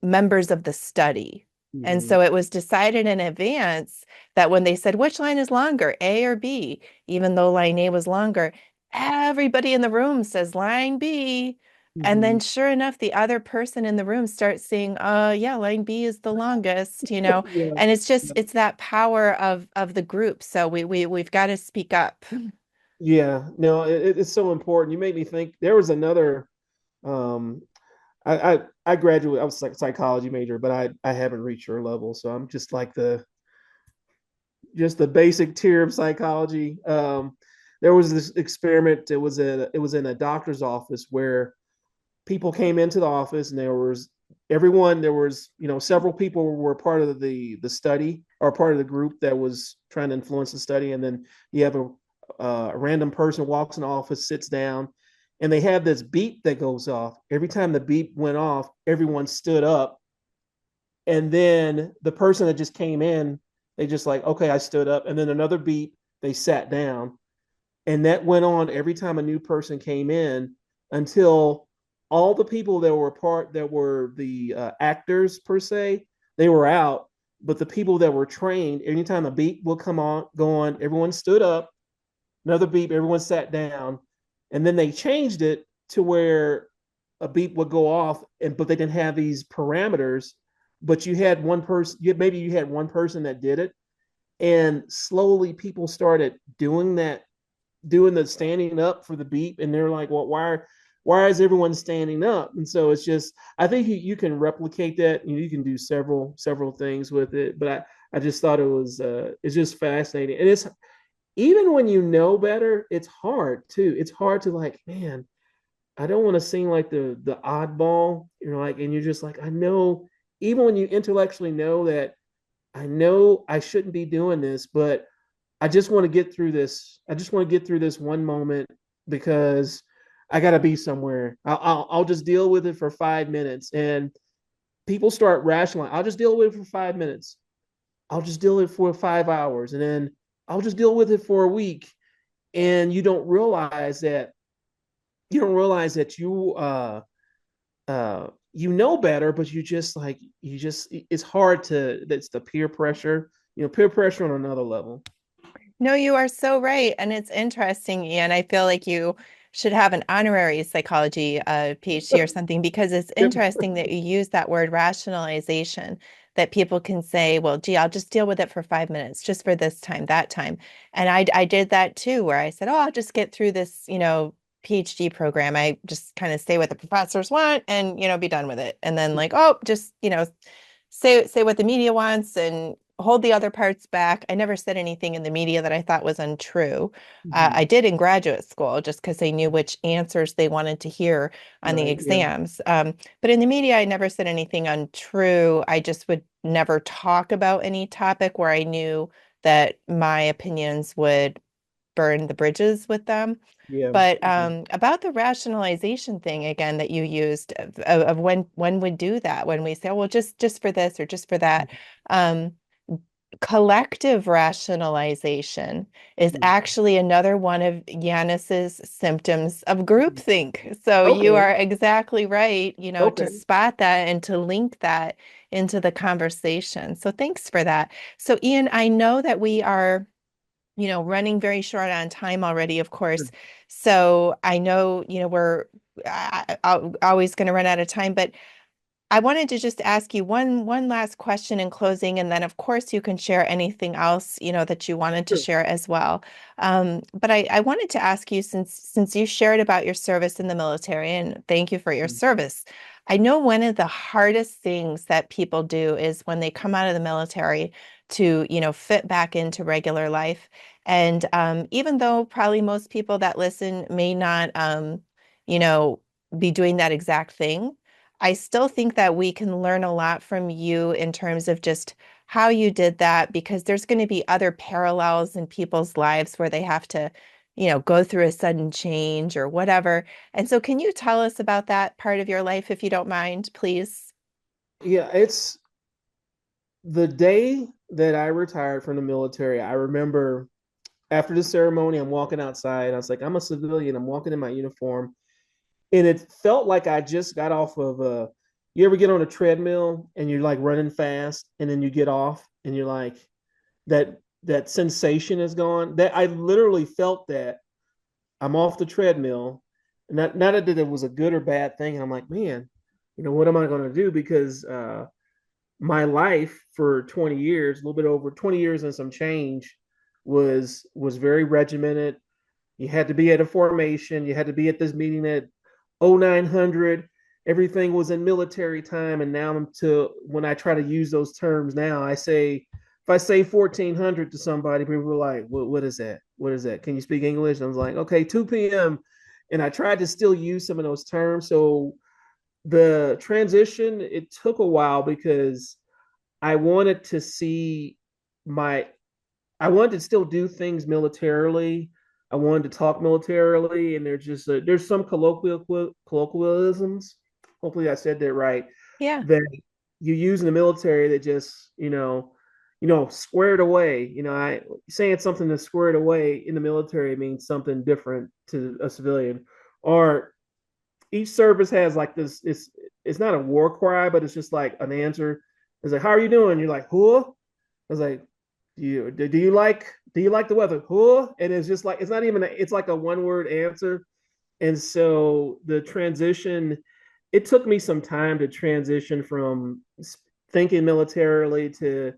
members of the study. And Mhm. so it was decided in advance that when they said, which line is longer, A or B, even though line A was longer, everybody in the room says line B. And then Mhm. sure enough, the other person in the room starts saying, yeah, line B is the longest, Yeah. and it's that power of the group. So we've got to speak up. Yeah, no, it's so important. You made me think. There was another. Um, I graduated. I was like a psychology major, but I haven't reached your level, so I'm just like the basic tier of psychology. There was this experiment. It was in a doctor's office where people came into the office, and there was several people were part of the study, or part of the group that was trying to influence the study, and then you have a random person walks in the office, sits down, and they have this beep that goes off. Every time the beep went off, everyone stood up, and then the person that just came in, they just like, okay, I stood up, and then another beep, they sat down, and that went on every time a new person came in, until all the people that were the actors per se, they were out. But the people that were trained, anytime a beep would come on, go on, everyone stood up. Another beep, everyone sat down, and then they changed it to where a beep would go off, and but they didn't have these parameters. But you had one person, maybe you had one person that did it, and slowly people started doing the standing up for the beep, and they're like, well, why is everyone standing up? And so it's just, I think you can replicate that. You can do several things with it, but I just thought it's just fascinating. And it's, even when you know better, it's hard too. It's hard to, like, man, I don't want to seem like the oddball, like, and you're just like, I know, even when you intellectually know that, I know I shouldn't be doing this, but I just want to get through this. I just want to get through this one moment, because I got to be somewhere. I'll just deal with it for 5 minutes. And people start rationalizing. I'll just deal with it for 5 minutes. I'll just deal with it for 5 hours. And then I'll just deal with it for a week. And you don't realize that you know better, but it's hard to, that's the peer pressure, peer pressure on another level. No, you are so right. And it's interesting, Ian. I feel like you should have an honorary psychology PhD or something, because it's Yep. interesting that you use that word rationalization, that people can say, well, gee, I'll just deal with it for 5 minutes, just for this time, that time. And I did that too, where I said, oh, I'll just get through this, PhD program. I just kind of say what the professors want and, be done with it. And then like, oh, just, say what the media wants and hold the other parts back. I never said anything in the media that I thought was untrue. Mhm. I did in graduate school just because they knew which answers they wanted to hear on the Right. Yeah. exams. But in the media, I never said anything untrue. I just would never talk about any topic where I knew that my opinions would burn the bridges with them. Yeah. But Mhm. about the rationalization thing again that you used of when we do that, when we say, oh, well, just for this or just for that. Um, Collective rationalization is Mhm. actually another one of Yanis's symptoms of Mhm. groupthink. So you Okay. are exactly right, to Okay. spot that and to link that into the conversation. So thanks for that. So Ian, I know that we are, running very short on time already, of Sure. course. So I know, we're always going to run out of time, but I wanted to just ask you one last question in closing, and then of course you can share anything else that you wanted to Sure. share as well. But I wanted to ask you, since you shared about your service in the military, and thank you for your Mhm. service. I know one of the hardest things that people do is when they come out of the military to fit back into regular life. And even though probably most people that listen may not you know be doing that exact thing, I still think that we can learn a lot from you in terms of just how you did that, because there's going to be other parallels in people's lives where they have to, go through a sudden change or whatever. And so, can you tell us about that part of your life, if you don't mind, please? Yeah, it's the day that I retired from the military. I remember after the ceremony, I'm walking outside. I was like, I'm a civilian. I'm walking in my uniform. And it felt like I just got off of a, you ever get on a treadmill and you're like running fast, and then you get off and you're like, that sensation is gone. That I literally felt that I'm off the treadmill, not that it was a good or bad thing. And I'm like, man, what am I going to do? Because my life for 20 years, a little bit over 20 years and some change, was very regimented. You had to be at a formation. You had to be at this meeting at 0900. Everything was in military time. And now when I try to use those terms now, if I say 1400 to somebody, people are like, what is that? What is that? Can you speak English? And I was like, okay, 2 p.m. And I tried to still use some of those terms. So the transition, it took a while because I wanted to see my I wanted to still do things militarily. I wanted to talk militarily, and there's some colloquialisms. Hopefully, I said that right. Yeah. That you use in the military that just squared away. I saying something that's squared away in the military means something different to a civilian. Or each service has like this. It's not a war cry, but it's just like an answer. It's like, "How are you doing?" You're like, "Who?" I was like, do you like the weather? Huh? And it's just like it's like a one word answer. And so the transition, it took me some time to transition from thinking militarily to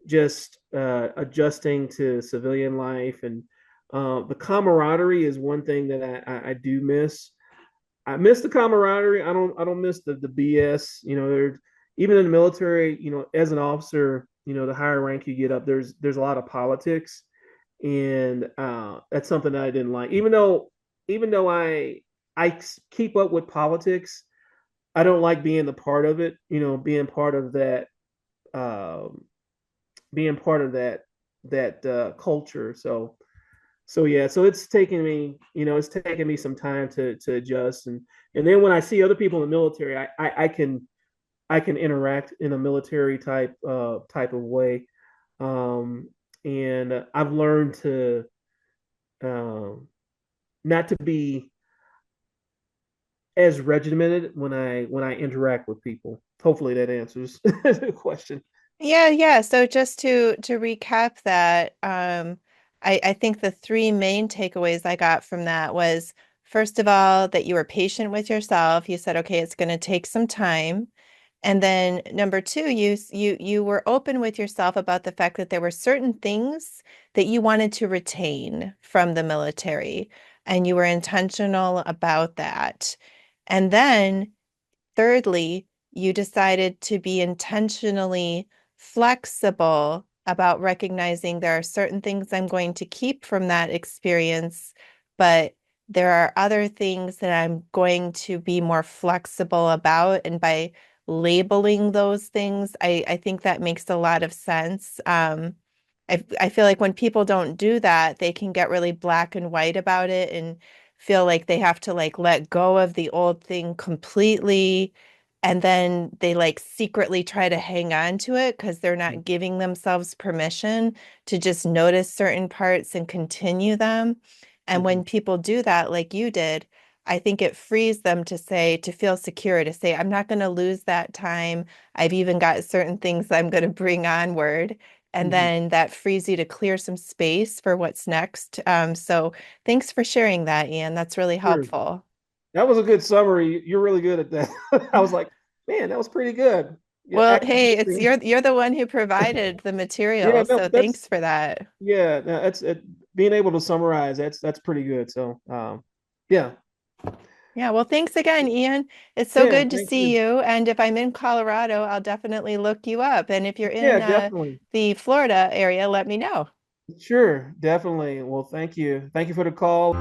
just adjusting to civilian life. And the camaraderie is one thing that I do miss. I miss the camaraderie. I don't miss the BS. Even in the military, as an officer, the higher rank you get up, there's a lot of politics, and that's something that I didn't like. Even though I keep up with politics, I don't like being the part of it. Um, being part of that culture. So yeah, so it's taken me some time to adjust, and then when I see other people in the military, I can interact in a military type of way, and I've learned to um, not to be as regimented when I interact with people. Hopefully that answers the question. Yeah, yeah. So just to recap that, I think the three main takeaways I got from that was, first of all, that you were patient with yourself. You said, okay, it's going to take some time. And then number two, you were open with yourself about the fact that there were certain things that you wanted to retain from the military, and you were intentional about that. And then thirdly, you decided to be intentionally flexible about recognizing there are certain things I'm going to keep from that experience, but there are other things that I'm going to be more flexible about. And by labeling those things, I think that makes a lot of sense. I feel like when people don't do that, they can get really black and white about it and feel like they have to like let go of the old thing completely. And then they like secretly try to hang on to it because they're not giving themselves permission to just notice certain parts and continue them. And Mm-hmm. when people do that, like you did, I think it frees them to feel secure, to say, I'm not going to lose that time. I've even got certain things I'm going to bring onward. And Mm-hmm. then that frees you to clear some space for what's next. So thanks for sharing that, Ian. That's really Sure. helpful. That was a good summary. You're really good at that. I was like, man, that was pretty good. Yeah, Well, hey, it's actually, you're the one who provided the yeah, material, no, so thanks for that. yeah, no, being able to summarize. That's pretty good. So, yeah, Yeah, well, thanks again, Ian. It's so yeah, good to thank see you. you. And if I'm in Colorado, I'll definitely look you up. And if you're Yeah, in definitely. the Florida area, let me know. Sure, definitely. Well, thank you. Thank you for the call.